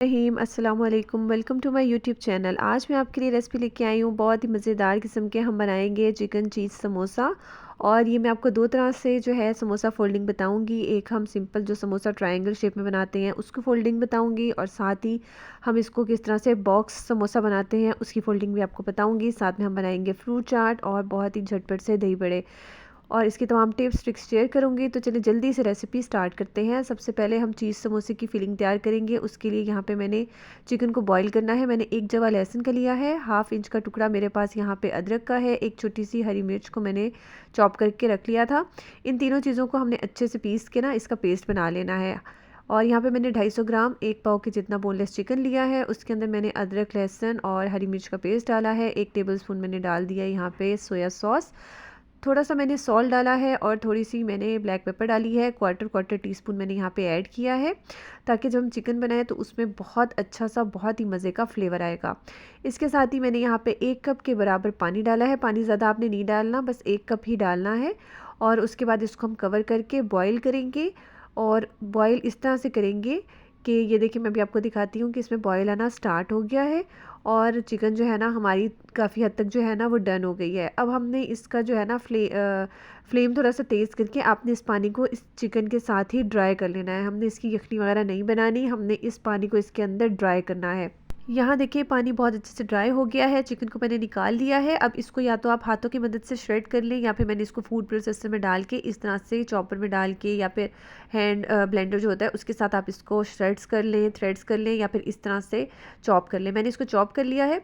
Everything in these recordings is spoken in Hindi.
रहीम अस्सलाम वालेकुम। Welcome to my YouTube channel. आज मैं आपके लिए रेसिपी लेके आई हूँ। बहुत ही मज़ेदार किस्म के हम बनाएंगे चिकन चीज़ समोसा। और ये मैं आपको दो तरह से जो है समोसा फोल्डिंग बताऊंगी। एक हम सिंपल जो समोसा ट्रायंगल शेप में बनाते हैं उसको फोल्डिंग बताऊंगी, और साथ ही हम इसको किस तरह से बॉक्स समोसा बनाते हैं उसकी फोल्डिंग भी आपको बताऊंगी। साथ में हम बनाएंगे फ्रूट चाट और बहुत ही झटपट से दही बड़े, और इसकी तमाम टिप्स ट्रिक्स शेयर करूँगी। तो चलिए जल्दी से रेसिपी स्टार्ट करते हैं। सबसे पहले हम चीज़ समोसे की फिलिंग तैयार करेंगे। उसके लिए यहाँ पे मैंने चिकन को बॉईल करना है। मैंने एक जवा लहसुन का लिया है, हाफ इंच का टुकड़ा मेरे पास यहाँ पे अदरक का है, एक छोटी सी हरी मिर्च को मैंने चॉप करके रख लिया था। इन तीनों चीज़ों को हमने अच्छे से पीस के ना इसका पेस्ट बना लेना है। और यहाँ पे मैंने 250 ग्राम एक पाव के जितना बोनलेस चिकन लिया है। उसके अंदर मैंने अदरक लहसुन और हरी मिर्च का पेस्ट डाला है। 1 टेबलस्पून मैंने डाल दिया यहाँ पे सोया सॉस। थोड़ा सा मैंने सॉल्ट डाला है और थोड़ी सी मैंने ब्लैक पेपर डाली है। क्वार्टर क्वार्टर टीस्पून मैंने यहाँ पे ऐड किया है, ताकि जब हम चिकन बनाएं तो उसमें बहुत अच्छा सा बहुत ही मज़े का फ्लेवर आएगा। इसके साथ ही मैंने यहाँ पे 1 कप के बराबर पानी डाला है। पानी ज़्यादा आपने नहीं डालना, बस 1 कप ही डालना है। और उसके बाद इसको हम कवर करके बॉईल करेंगे। और बॉईल इस तरह से करेंगे कि ये देखिए, मैं भी आपको दिखाती हूँ कि इसमें बॉईल आना स्टार्ट हो गया है। और चिकन जो है ना हमारी काफ़ी हद तक जो है ना वो डन हो गई है। अब हमने इसका जो है ना फ्लेम थोड़ा सा तेज़ करके आपने इस पानी को इस चिकन के साथ ही ड्राई कर लेना है। हमने इसकी यखनी वगैरह नहीं बनानी, हमने इस पानी को इसके अंदर ड्राई करना है। यहाँ देखिए पानी बहुत अच्छे से ड्राई हो गया है, चिकन को मैंने निकाल लिया है। अब इसको या तो आप हाथों की मदद से श्रेड कर लें, या फिर मैंने इसको फूड प्रोसेसर में डाल के इस तरह से चॉपर में डाल के, या फिर हैंड ब्लेंडर जो होता है उसके साथ आप इसको श्रेड्स कर लें, थ्रेड्स कर लें, या फिर इस तरह से चॉप कर लें। मैंने इसको चॉप कर लिया है।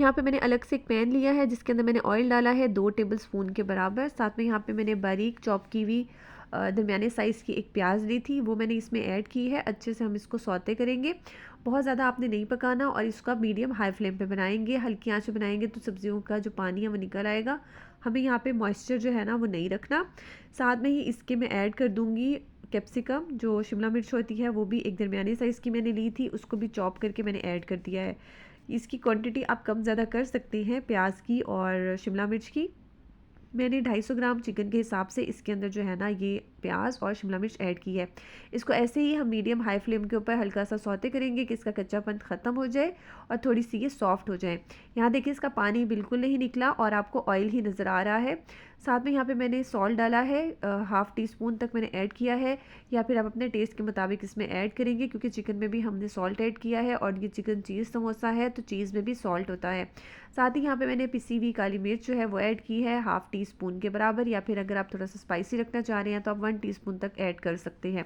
यहाँ पे मैंने अलग से एक पैन लिया है जिसके अंदर मैंने ऑयल डाला है 2 टेबलस्पून के बराबर। साथ में यहाँ पे मैंने बारीक चॉप की हुई दरमियाने साइज़ की एक प्याज ली थी, वो मैंने इसमें ऐड की है। अच्छे से हम इसको सौते करेंगे। बहुत ज़्यादा आपने नहीं पकाना, और इसको आप मीडियम हाई फ्लेम पे बनाएंगे। हल्की आंच पे बनाएंगे तो सब्जियों का जो पानी है वो निकल आएगा। हमें यहाँ पे मॉइस्चर जो है ना वो नहीं रखना। साथ में ही इसके मैं ऐड कर दूँगी कैप्सिकम, जो शिमला मिर्च होती है, वो भी एक दरमियाने साइज़ की मैंने ली थी, उसको भी चॉप करके मैंने ऐड कर दिया है। इसकी क्वांटिटी आप कम ज़्यादा कर सकते हैं प्याज की और शिमला मिर्च की। मैंने 250 ग्राम चिकन के हिसाब से इसके अंदर जो है ना ये प्याज और शिमला मिर्च ऐड की है। इसको ऐसे ही हम मीडियम हाई फ्लेम के ऊपर हल्का सा सौते करेंगे कि इसका कच्चापन ख़त्म हो जाए और थोड़ी सी ये सॉफ्ट हो जाए। यहाँ देखिए इसका पानी बिल्कुल नहीं निकला और आपको ऑयल ही नज़र आ रहा है। साथ में यहाँ पे मैंने सॉल्ट डाला है, हाफ़ टी स्पून तक मैंने ऐड किया है, या फिर आप अपने टेस्ट के मुताबिक इसमें ऐड करेंगे, क्योंकि चिकन में भी हमने सॉल्ट ऐड किया है और ये चिकन चीज़ समोसा है तो चीज़ में भी सॉल्ट होता है। साथ ही यहाँ पे मैंने पिसी हुई काली मिर्च जो है वो ऐड की है, हाफ़ टी स्पून के बराबर, या फिर अगर आप थोड़ा सा स्पाइसी रखना चाह रहे हैं तो आप 1 टीस्पून तक ऐड कर सकते हैं।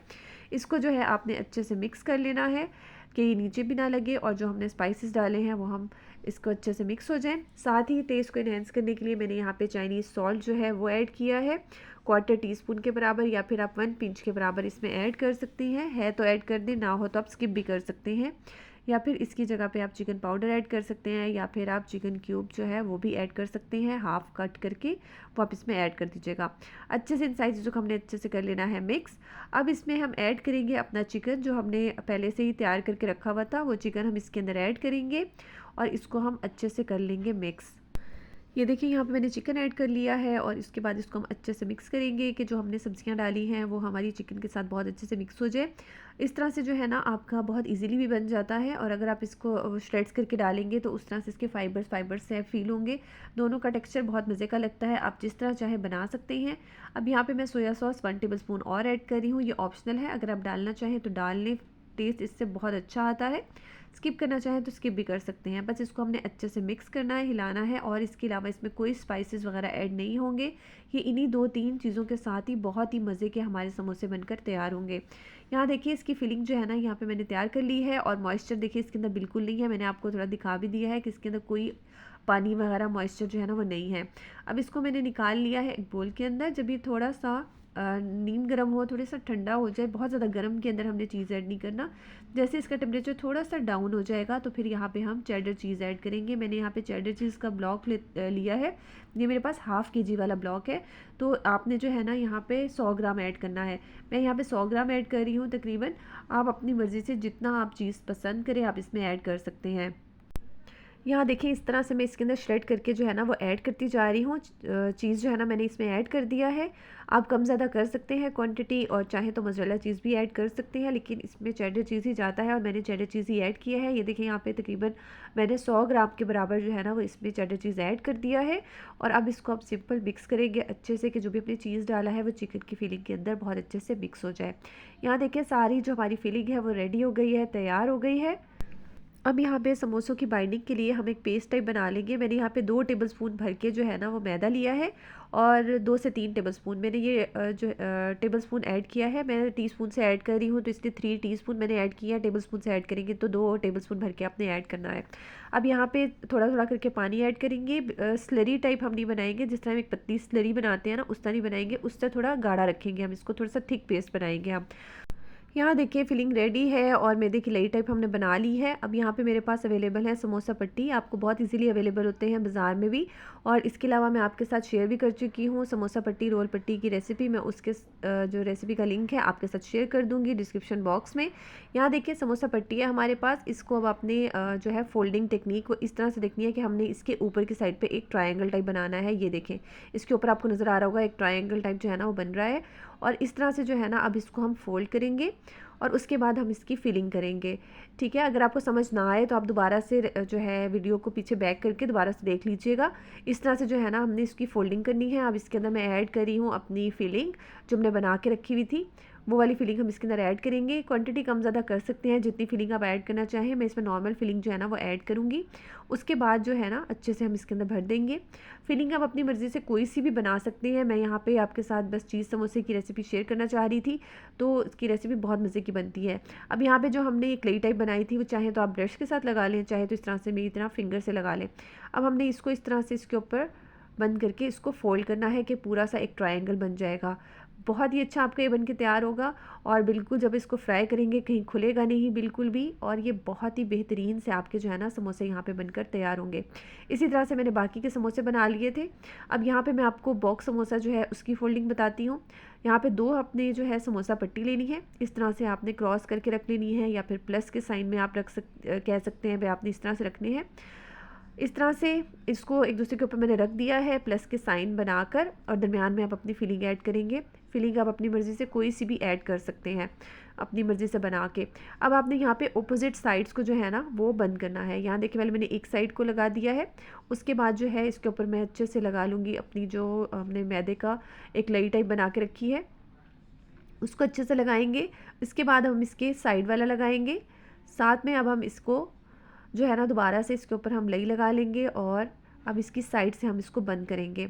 इसको जो है आपने अच्छे से मिक्स कर लेना है कि ये नीचे भी ना लगे, और जो हमने स्पाइसेस डाले हैं वो हम इसको अच्छे से मिक्स हो जाए। साथ ही टेस्ट को इन्हेंस करने के लिए मैंने यहाँ पे चाइनीज़ सॉल्ट जो है वो ऐड किया है, क्वार्टर टीस्पून के बराबर, या फिर आप 1 पिंच के बराबर इसमें ऐड कर सकती हैं। है तो ऐड कर दें, ना हो तो आप स्किप भी कर सकते हैं। या फिर इसकी जगह पे आप चिकन पाउडर ऐड कर सकते हैं, या फिर आप चिकन क्यूब जो है वो भी ऐड कर सकते हैं, हाफ़ कट करके वो आप इसमें ऐड कर दीजिएगा। अच्छे से इन सारी चीज़ों को हमने अच्छे से कर लेना है मिक्स। अब इसमें हम ऐड करेंगे अपना चिकन, जो हमने पहले से ही तैयार करके रखा हुआ था, वो चिकन हम इसके अंदर ऐड करेंगे और इसको हम अच्छे से कर लेंगे मिक्स। ये देखिए यहाँ पे मैंने चिकन ऐड कर लिया है, और इसके बाद इसको हम अच्छे से मिक्स करेंगे कि जो हमने सब्जियां डाली हैं वो हमारी चिकन के साथ बहुत अच्छे से मिक्स हो जाए। इस तरह से जो है ना आपका बहुत इजीली भी बन जाता है, और अगर आप इसको श्रेड्स करके डालेंगे तो उस तरह से इसके फाइबर्स से फील होंगे। दोनों का टेक्सचर बहुत मज़े का लगता है, आप जिस तरह चाहे बना सकते हैं। अब यहाँ पर मैं सोया सॉस 1 टेबलस्पून और ऐड कर रही हूँ। ये ऑप्शनल है, अगर आप डालना चाहें तो डाल लें, टेस्ट इससे बहुत अच्छा आता है। स्किप करना चाहें तो स्किप भी कर सकते हैं। बस इसको हमने अच्छे से मिक्स करना है, हिलाना है, और इसके अलावा इसमें कोई स्पाइसेस वगैरह ऐड नहीं होंगे। ये इन्हीं 2-3 चीज़ों के साथ ही बहुत ही मज़े के हमारे समोसे बनकर तैयार होंगे। यहाँ देखिए इसकी फिलिंग जो है ना यहाँ पे मैंने तैयार कर ली है, और मॉइस्चर देखिए इसके अंदर बिल्कुल नहीं है। मैंने आपको थोड़ा दिखा भी दिया है कि इसके अंदर कोई पानी वगैरह मॉइस्चर जो है ना वो नहीं है। अब इसको मैंने निकाल लिया है एक बोल के अंदर। जब ये थोड़ा सा नीम गर्म हो, थोड़ा सा ठंडा हो जाए, बहुत ज़्यादा गर्म के अंदर हमने चीज़ ऐड नहीं करना। जैसे इसका टेम्परेचर थोड़ा सा डाउन हो जाएगा तो फिर यहाँ पे हम चेडर चीज़ ऐड करेंगे। मैंने यहाँ पे चेडर चीज़ का ब्लॉक लिया है। ये मेरे पास हाफ़ केजी वाला ब्लॉक है, तो आपने जो है ना यहाँ पे 100 ग्राम ऐड करना है। मैं यहाँ पे 100 ग्राम ऐड कर रही हूँ तकरीबन। आप अपनी मर्ज़ी से जितना आप चीज़ पसंद करें आप इसमें ऐड कर सकते हैं। यहाँ देखिए इस तरह से मैं इसके अंदर श्रेड करके जो है ना वो ऐड करती जा रही हूँ। चीज़ जो है ना मैंने इसमें ऐड कर दिया है। आप कम ज़्यादा कर सकते हैं क्वांटिटी, और चाहे तो मोज़रेला चीज़ भी ऐड कर सकते हैं, लेकिन इसमें चेडर चीज़ ही जाता है और मैंने चेडर चीज़ ही ऐड किया है। ये देखिए यहाँ पे तकरीबन मैंने 100 ग्राम के बराबर जो है ना वो इसमें चेडर चीज़ ऐड कर दिया है। और अब इसको आप सिंपल मिक्स करेंगे अच्छे से कि जो भी अपनी चीज़ डाला है वो चिकन की फीलिंग के अंदर बहुत अच्छे से मिक्स हो जाए। यहाँ देखिए सारी जो हमारी फीलिंग है वो रेडी हो गई है, तैयार हो गई है। अब यहाँ पे समोसों की बाइंडिंग के लिए हम एक पेस्ट टाइप बना लेंगे। मैंने यहाँ पे 2 टेबलस्पून भर के जो है ना वो मैदा लिया है, और 2 से 3 टेबलस्पून मैंने ये टेबलस्पून ऐड किया है। मैं टीस्पून से ऐड कर रही हूँ तो इसलिए 3 टीस्पून मैंने ऐड किया है। टेबलस्पून से ऐड करेंगे तो 2 टेबलस्पून भर के आपने ऐड करना है। अब यहाँ पे थोड़ा थोड़ा करके पानी ऐड करेंगे। स्लरी टाइप हम नहीं बनाएंगे, जिस तरह हम एक पतली स्लरी बनाते हैं ना उस तरह नहीं बनाएंगे, उससे थोड़ा गाढ़ा रखेंगे हम इसको, थोड़ा सा थिक पेस्ट बनाएंगे हम। यहाँ देखिए फिलिंग रेडी है और मैदे की लई टाइप हमने बना ली है। अब यहाँ पे मेरे पास अवेलेबल है समोसा पट्टी, आपको बहुत इजीली अवेलेबल होते हैं बाज़ार में भी। और इसके अलावा मैं आपके साथ शेयर भी कर चुकी हूँ समोसा पट्टी रोल पट्टी की रेसिपी। मैं उसके जो रेसिपी का लिंक है आपके साथ शेयर कर दूँगी डिस्क्रिप्शन बॉक्स में। यहाँ देखिए समोसा पट्टी है हमारे पास। इसको अब आपने जो है फोल्डिंग टेक्निक को इस तरह से देखनी है कि हमने इसके ऊपर की साइड पर एक ट्रायंगल टाइप बनाना है। ये देखें इसके ऊपर आपको नज़र आ रहा होगा एक ट्रायंगल टाइप जो है ना वो बन रहा है। और इस तरह से जो है ना अब इसको हम फोल्ड करेंगे और उसके बाद हम इसकी फिलिंग करेंगे। ठीक है, अगर आपको समझ ना आए तो आप दोबारा से जो है वीडियो को पीछे बैक करके दोबारा से देख लीजिएगा। इस तरह से जो है ना हमने इसकी फोल्डिंग करनी है। अब इसके अंदर मैं ऐड कर रही हूँ अपनी फिलिंग जो हमने बना के रखी हुई थी, वो वाली फिलिंग हम इसके अंदर ऐड करेंगे। क्वांटिटी कम ज़्यादा कर सकते हैं, जितनी फिलिंग आप ऐड करना चाहें। मैं इसमें नॉर्मल फिलिंग जो है ना वो ऐड करूँगी। उसके बाद जो है ना अच्छे से हम इसके अंदर भर देंगे। फिलिंग आप अपनी मर्ज़ी से कोई सी भी बना सकते हैं। मैं यहाँ पे आपके साथ बस चीज़ समोसे की रेसिपी शेयर करना चाह रही थी, तो इसकी रेसिपी बहुत मज़े की बनती है। अब यहाँ पे जो हमने एक क्ले टाइप बनाई थी वो चाहे तो आप ब्रश के साथ लगा लें, चाहे तो इस तरह से मेरी तरह फिंगर से लगा लें। अब हमने इसको इस तरह से इसके ऊपर बंद करके इसको फोल्ड करना है कि पूरा सा एक ट्रायंगल बन जाएगा। बहुत ही अच्छा आपका ये बन के तैयार होगा। और बिल्कुल जब इसको फ्राई करेंगे कहीं खुलेगा नहीं बिल्कुल भी, और ये बहुत ही बेहतरीन से आपके जो है ना समोसे यहाँ पे बनकर तैयार होंगे। इसी तरह से मैंने बाकी के समोसे बना लिए थे। अब यहाँ पे मैं आपको बॉक्स समोसा जो है उसकी फोल्डिंग बताती हूँ। यहाँ पे 2 अपने जो है समोसा पट्टी लेनी है। इस तरह से आपने क्रॉस करके रख लेनी है, या फिर प्लस के साइन में आप कह सकते हैं भाई आपने इस तरह से रखने हैं। इस तरह से इसको एक दूसरे के ऊपर मैंने रख दिया है प्लस के साइन बनाकर, और दरमियान में आप अपनी फिलिंग ऐड करेंगे। फिलिंग आप अपनी मर्ज़ी से कोई सी भी ऐड कर सकते हैं अपनी मर्ज़ी से बना के। अब आपने यहाँ पे ऑपोजिट साइड्स को जो है ना वो बंद करना है। यहाँ देखिए पहले मैंने एक साइड को लगा दिया है, उसके बाद जो है इसके ऊपर मैं अच्छे से लगा लूँगी अपनी जो हमने मैदे का एक लई टाइप बना के रखी है, उसको अच्छे से लगाएंगे। इसके बाद हम इसके साइड वाला लगाएंगे। साथ में अब हम इसको जो है ना दोबारा से इसके ऊपर हम लई लगा लेंगे, और अब इसकी साइड से हम इसको बंद करेंगे।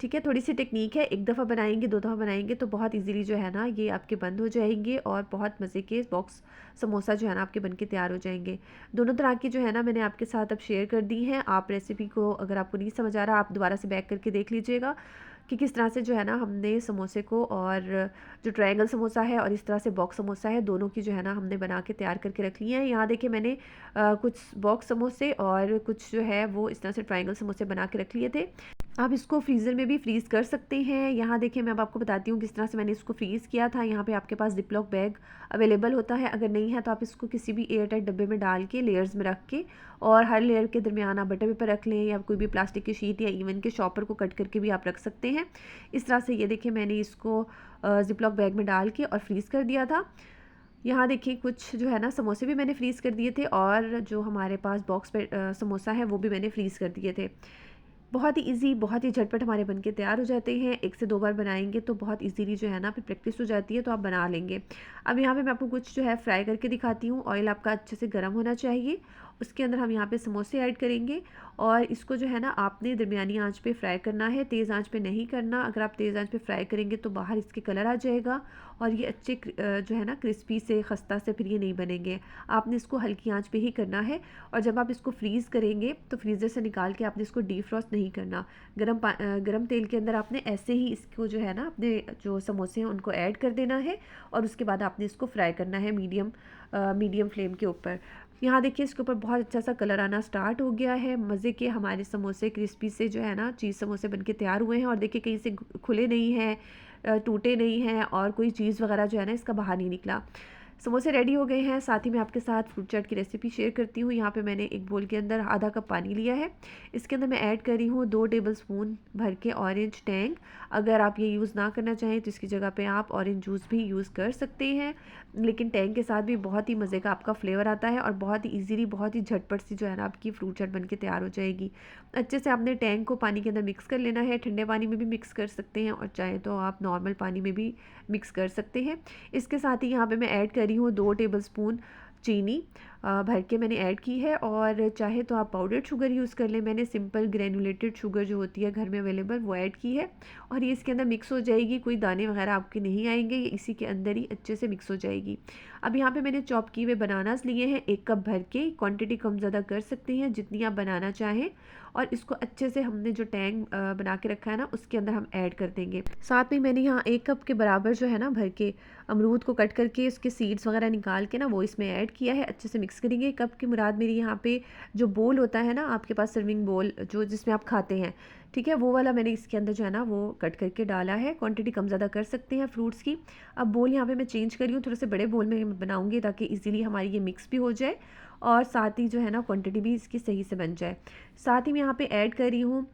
ठीक है, थोड़ी सी टेक्निक है, एक दफ़ा बनाएंगे 2 दफ़ा बनाएंगे तो बहुत इजीली जो है ना ये आपके बंद हो जाएंगे, और बहुत मज़े के बॉक्स समोसा जो है ना आपके बन के तैयार हो जाएंगे। दोनों तरह की जो है ना मैंने आपके साथ अब शेयर कर दी हैं। आप रेसिपी को अगर आपको नहीं समझ आ रहा आप दोबारा से बैक करके देख लीजिएगा कि किस तरह से जो है ना हमने समोसे को, और जो ट्रायंगल समोसा है और इस तरह से बॉक्स समोसा है, दोनों की जो है ना हमने बना के तैयार करके रख ली है। यहाँ देखिए मैंने कुछ बॉक्स समोसे और कुछ जो है वो इस तरह से ट्रायंगल समोसे बना के रख लिए थे। आप इसको फ्रीज़र में भी फ्रीज़ कर सकते हैं। यहाँ देखिए मैं अब आपको बताती हूँ किस तरह से मैंने इसको फ्रीज़ किया था। यहाँ पे आपके पास जिपलॉक बैग अवेलेबल होता है, अगर नहीं है तो आप इसको किसी भी एयर टाइट डब्बे में डाल के लेयर्स में रख के, और हर लेयर के दरमियान आप बटर पेपर रख लें, या कोई भी प्लास्टिक की शीट या इवन के शॉपर को कट करके भी आप रख सकते हैं। इस तरह से ये देखिए मैंने इसको जिपलॉक बैग में डाल के और फ्रीज़ कर दिया था। यहाँ देखिए कुछ जो है ना समोसे भी मैंने फ्रीज़ कर दिए थे, और जो हमारे पास बॉक्स पे समोसा है वो भी मैंने फ्रीज़ कर दिए थे। बहुत ही ईज़ी, बहुत ही झटपट हमारे बन के तैयार हो जाते हैं। 1 से 2 बार बनाएंगे तो बहुत इजीली जो है ना फिर प्रैक्टिस हो जाती है, तो आप बना लेंगे। अब यहाँ पे मैं आपको कुछ जो है फ्राई करके दिखाती हूँ। ऑयल आपका अच्छे से गर्म होना चाहिए। उसके अंदर हम यहाँ पे समोसे ऐड करेंगे, और इसको जो है ना आपने दरमियानी आंच पे फ्राई करना है, तेज़ आंच पे नहीं करना। अगर आप तेज़ आंच पे फ्राई करेंगे तो बाहर इसके कलर आ जाएगा, और ये अच्छे जो है ना क्रिस्पी से खस्ता से फिर ये नहीं बनेंगे। आपने इसको हल्की आंच पे ही करना है। और जब आप इसको फ्रीज़ करेंगे तो फ्रीज़र से निकाल के आपने इसको डीफ्रॉस्ट नहीं करना। गरम तेल के अंदर आपने ऐसे ही इसको जो है ना अपने जो समोसे हैं उनको ऐड कर देना है, और उसके बाद आपने इसको फ्राई करना है मीडियम फ्लेम के ऊपर। यहाँ देखिए इसके ऊपर बहुत अच्छा सा कलर आना स्टार्ट हो गया है। मज़े के हमारे समोसे क्रिस्पी से जो है ना चीज़ समोसे बनके तैयार हुए हैं, और देखिए कहीं से खुले नहीं हैं, टूटे नहीं हैं, और कोई चीज़ वगैरह जो है ना इसका बाहर नहीं निकला। समोसे रेडी हो गए हैं। साथ ही मैं आपके साथ फ्रूट चाट की रेसिपी शेयर करती हूँ। यहाँ पे मैंने एक बोल के अंदर आधा कप पानी लिया है। इसके अंदर मैं ऐड कर रही हूँ 2 टेबलस्पून भर के ऑरेंज टैंग। अगर आप ये यूज़ ना करना चाहें तो इसकी जगह पे आप ऑरेंज जूस भी यूज़ कर सकते हैं, लेकिन टैंग के साथ भी बहुत ही मज़े का आपका फ्लेवर आता है और बहुत ही ईज़िली, बहुत ही झटपट सी जो है ना आपकी फ्रूट चाट बन के तैयार हो जाएगी। अच्छे से आपने टैंग को पानी के अंदर मिक्स कर लेना है। ठंडे पानी में भी मिक्स कर सकते हैं और चाहे तो आप नॉर्मल पानी में भी मिक्स कर सकते हैं। इसके साथ ही यहाँ पे मैं ऐड कर रही हूँ 2 टेबलस्पून चीनी भर के मैंने ऐड की है, और चाहे तो आप पाउडर्ड शुगर यूज़ कर लें। मैंने सिंपल ग्रेनुलेटेड शुगर जो होती है घर में अवेलेबल वो ऐड की है, और ये इसके अंदर मिक्स हो जाएगी। कोई दाने वगैरह आपके नहीं आएंगे, ये इसी के अंदर ही अच्छे से मिक्स हो जाएगी। अब यहाँ पे मैंने चॉप किए हुए बनानास लिए हैं 1 कप भर के। क्वांटिटी कम ज़्यादा कर सकते हैं जितनी आप बनाना चाहें, और इसको अच्छे से हमने जो टैंग बना के रखा है ना उसके अंदर हम ऐड कर देंगे। साथ में मैंने यहाँ 1 कप के बराबर जो है ना भर के अमरूद को कट करके उसके सीड्स वगैरह निकाल के ना वो इसमें ऐड किया है। अच्छे से मिक्स करेंगे। कप की मुराद मेरी यहाँ पे जो बोल होता है ना आपके पास, सर्विंग बोल जो जिसमें आप खाते हैं, ठीक है, वो वाला मैंने इसके अंदर जो है ना वो कट करके डाला है। क्वांटिटी कम ज़्यादा कर सकते हैं फ्रूट्स की। अब बोल यहाँ पे मैं चेंज करी हूँ, थोड़े से बड़े बोल में बनाऊँगी ताकि इजीली हमारी ये मिक्स भी हो जाए और साथ ही जो है ना क्वांटिटी भी इसकी सही से बन जाए। साथ ही मैं यहाँ पे ऐड कर रही हूँ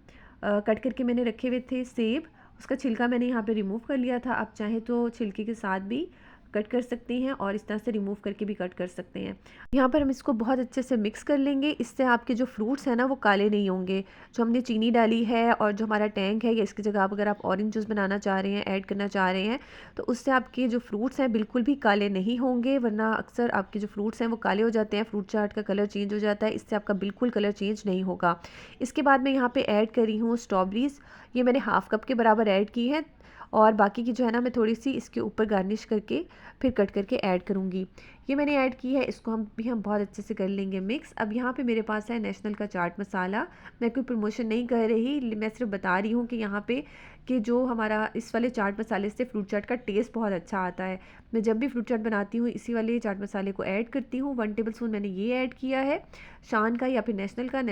कट करके मैंने रखे हुए थे सेब। उसका छिलका मैंने यहाँ पे रिमूव कर लिया था। आप चाहें तो छिलके के साथ भी कट कर सकते हैं और इस तरह से रिमूव करके भी कट कर सकते हैं। यहाँ पर हम इसको बहुत अच्छे से मिक्स कर लेंगे। इससे आपके जो फ्रूट्स हैं ना वो काले नहीं होंगे। जो हमने चीनी डाली है और जो हमारा टैंक है, या इसकी जगह आप अगर आप ऑरेंज जूस बनाना चाह रहे हैं, ऐड करना चाह रहे हैं, तो उससे आपके जो फ्रूट्स हैं बिल्कुल भी काले नहीं होंगे। वरना अक्सर आपके जो फ्रूट्स हैं वो काले हो जाते हैं, फ्रूट चाट का कलर चेंज हो जाता है। इससे आपका बिल्कुल कलर चेंज नहीं होगा। इसके बाद मैं यहाँ पर ऐड कर रही हूँ स्ट्रॉबेरीज़। ये मैंने हाफ़ कप के बराबर ऐड की है, और बाकी की जो है ना मैं थोड़ी सी इसके ऊपर गार्निश करके फिर कट करके ऐड करूँगी। ये मैंने ऐड की है, इसको हम बहुत अच्छे से कर लेंगे मिक्स। अब यहाँ पे मेरे पास है नेशनल का चाट मसाला। मैं कोई प्रमोशन नहीं कर रही, मैं सिर्फ बता रही हूँ कि यहाँ पे कि जो हमारा इस वाले चाट मसाले से फ्रूट चाट का टेस्ट बहुत अच्छा आता है। मैं जब भी फ्रूट चाट बनाती हूँ इसी वाले चाट मसाले को ऐड करती हूँ। 1 टेबलस्पून मैंने ये ऐड किया है शान का या फिर नेशनल का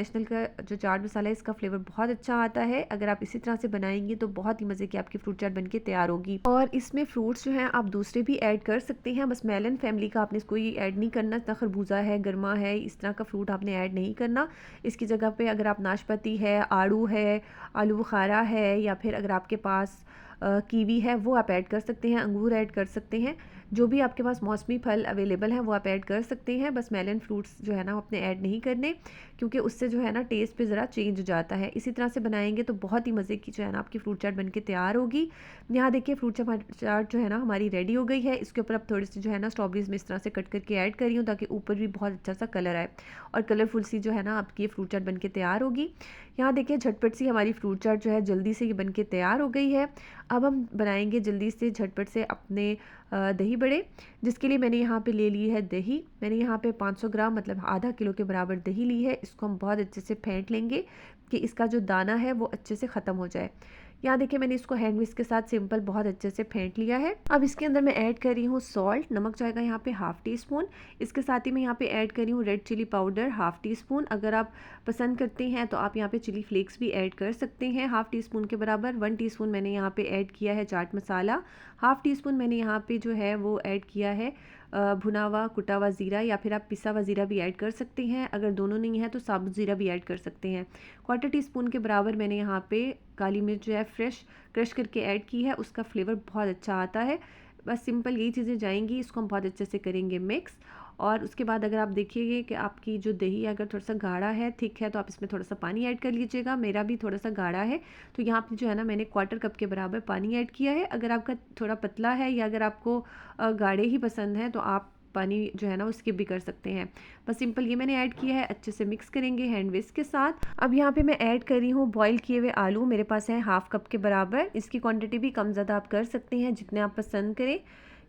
जो चाट मसाला है इसका फ्लेवर बहुत अच्छा आता है। अगर आप इसी तरह से बनाएंगे तो बहुत ही मज़े की आपकी फ्रूट चाट बनके तैयार होगी। और इसमें फ्रूट्स जो हैं आप दूसरे भी ऐड कर सकते हैं, बस मेलन फैमिली का आपने कोई ऐड नहीं करना। इतना खरबूजा है, गरमा है, इस तरह का फ्रूट आपने ऐड नहीं करना। इसकी जगह पे अगर आप नाशपाती है, आड़ू है, आलू बुखारा है, या फिर अगर आपके पास कीवी है वो आप ऐड कर सकते हैं, अंगूर ऐड कर सकते हैं। जो भी आपके पास मौसमी फल अवेलेबल हैं वो आप ऐड कर सकते हैं। बस मेलन फ्रूट्स जो है ना अपने ऐड नहीं करने, क्योंकि उससे जो है ना टेस्ट पे ज़रा चेंज हो जाता है। इसी तरह से बनाएंगे तो बहुत ही मज़े की जो है ना आपकी फ्रूट चाट बनके तैयार होगी। यहाँ देखिए फ्रूट चाट जो है ना हमारी रेडी हो गई है। इसके ऊपर अब थोड़ी सी जो है ना स्ट्रॉबेरीज़ में इस तरह से कट करके ऐड करी हूँ ताकि ऊपर भी बहुत अच्छा सा कलर आए और कलरफुल सी जो है ना आपकी ये फ्रूट चाट बनके तैयार होगी। यहाँ देखिए झटपट सी हमारी फ्रूट चाट जो है जल्दी से ये बनके तैयार हो गई है। अब हम बनाएंगे जल्दी से झटपट से अपने दही बड़े, जिसके लिए मैंने यहाँ पे ले ली है दही। मैंने यहाँ पे 500 ग्राम मतलब आधा किलो के बराबर दही ली है। इसको हम बहुत अच्छे से फेंट लेंगे कि इसका जो दाना है वो अच्छे से ख़त्म हो जाए। यहाँ देखिए मैंने इसको हैंड विस्क के साथ सिंपल बहुत अच्छे से फेंट लिया है। अब इसके अंदर मैं ऐड कर रही हूँ सॉल्ट, नमक जाएगा यहाँ पे ½ टी स्पून। इसके साथ ही मैं यहाँ पे ऐड कर रही हूँ red chilli powder ½ teaspoon. अगर आप पसंद करते हैं तो आप यहाँ पे चिली फ्लेक्स भी ऐड कर सकते हैं ½ टी स्पून के बराबर। 1 टीस्पून मैंने यहाँ पे ऐड किया है चाट मसाला। ½ टी स्पून मैंने यहाँ पे जो है वो ऐड किया है भुना हुआ कुटा हुआ ज़ीरा, या फिर आप पिसा हुआ ज़ीरा भी ऐड कर सकते हैं। अगर दोनों नहीं है तो साबुत ज़ीरा भी ऐड कर सकते हैं। क्वार्टर टी स्पून के बराबर मैंने यहाँ पे काली मिर्च जो है फ्रेश क्रश करके ऐड की है, उसका फ्लेवर बहुत अच्छा आता है। बस सिंपल यही चीज़ें जाएंगी। इसको हम बहुत अच्छे से करेंगे मिक्स। और उसके बाद अगर आप देखिए कि आपकी जो दही अगर थोड़ा सा गाढ़ा है, थिक है, तो आप इसमें थोड़ा सा पानी ऐड कर लीजिएगा। मेरा भी थोड़ा सा गाढ़ा है तो यहाँ पे जो है ना मैंने क्वार्टर कप के बराबर पानी ऐड किया है। अगर आपका थोड़ा पतला है या अगर आपको गाढ़े ही पसंद है तो आप पानी जो है ना वो स्किप भी कर सकते हैं। बस सिंपल ये मैंने ऐड किया है, अच्छे से मिक्स करेंगे हैंड विस्क के साथ। अब यहाँ पे मैं ऐड कर रही हूँ बॉईल किए हुए आलू, मेरे पास है ½ कप के बराबर। इसकी क्वांटिटी भी कम ज़्यादा आप कर सकते हैं जितने आप पसंद करें।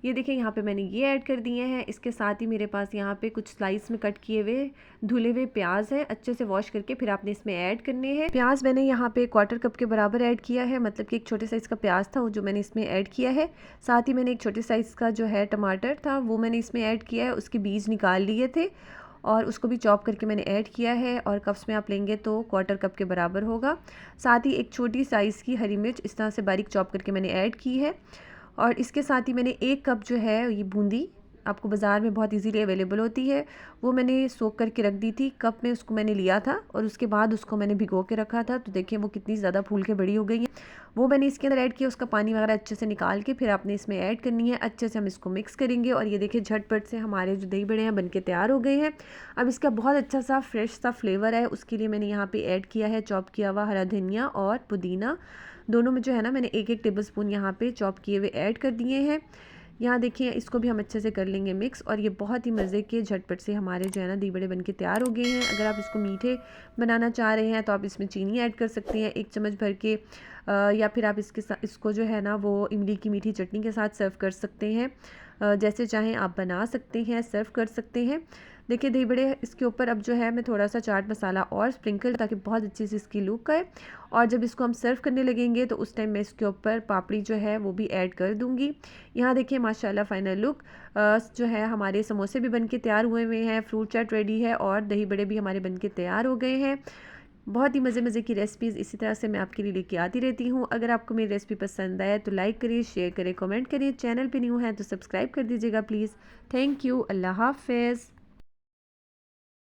ये देखिए यहाँ पे मैंने ये ऐड कर दिए हैं। इसके साथ ही मेरे पास यहाँ पे कुछ स्लाइस में कट किए हुए धुले हुए प्याज है, अच्छे से वॉश करके फिर आपने इसमें ऐड करने हैं। प्याज मैंने यहाँ पे क्वार्टर कप के बराबर ऐड किया है, मतलब कि एक छोटे साइज़ का प्याज था वो जो मैंने इसमें ऐड किया है। साथ ही मैंने एक छोटे साइज़ का जो है टमाटर था वो मैंने इसमें ऐड किया है, उसके बीज निकाल लिए थे और उसको भी चॉप करके मैंने ऐड किया है। और कप्स में आप लेंगे तो क्वार्टर कप के बराबर होगा। साथ ही एक छोटी साइज़ की हरी मिर्च इस तरह से बारीक चॉप करके मैंने ऐड की है। और इसके साथ ही मैंने 1 कप जो है ये बूंदी आपको बाज़ार में बहुत इजीली अवेलेबल होती है, वो मैंने सोक करके रख दी थी। कप में उसको मैंने लिया था और उसके बाद उसको मैंने भिगो के रखा था। तो देखिए वो कितनी ज़्यादा फूल के बड़ी हो गई है। वो मैंने इसके अंदर ऐड किया, उसका पानी वगैरह अच्छे से निकाल के फिर आपने इसमें ऐड करनी है। अच्छे से हम इसको मिक्स करेंगे और ये देखिए झटपट से हमारे जो दही बड़े हैं बनके तैयार हो गए हैं। अब इसका बहुत अच्छा सा फ्रेश सा फ्लेवर है, उसके लिए मैंने यहाँ पे ऐड किया है चॉप किया हुआ हरा धनिया और पुदीना। दोनों में जो है ना मैंने 1-1 टेबलस्पून यहाँ पे चॉप किए हुए ऐड कर दिए हैं। यहाँ देखिए इसको भी हम अच्छे से कर लेंगे मिक्स और ये बहुत ही मज़े के झटपट से हमारे जो है ना दही बड़े बन के तैयार हो गए हैं। अगर आप इसको मीठे बनाना चाह रहे हैं तो आप इसमें चीनी ऐड कर सकते हैं 1 चम्मच भर के, या फिर आप इसके साथ इसको जो है ना वो इमली की मीठी चटनी के साथ सर्व कर सकते हैं। जैसे चाहें आप बना सकते हैं, सर्व कर सकते हैं। देखिए दही बड़े इसके ऊपर अब जो है मैं थोड़ा सा चाट मसाला और स्प्रिंकल ताकि बहुत अच्छी सी इसकी लुक आए। और जब इसको हम सर्व करने लगेंगे तो उस टाइम मैं इसके ऊपर पापड़ी जो है वो भी ऐड कर दूंगी। यहाँ देखिए माशाल्लाह फाइनल लुक जो है हमारे समोसे भी बनके तैयार हुए हैं, फ्रूट चाट रेडी है और दही बड़े भी हमारे बनके तैयार हो गए हैं। बहुत ही मज़े की रेसिपीज़ इसी तरह से मैं आपके लिए लेके आती रहती हूँ। अगर आपको मेरी रेसिपी पसंद आए तो लाइक करिए, शेयर करें, कमेंट करिए। चैनल पे न्यू है तो सब्सक्राइब कर दीजिएगा प्लीज़। Thank you. अल्लाह हाफ़िज़।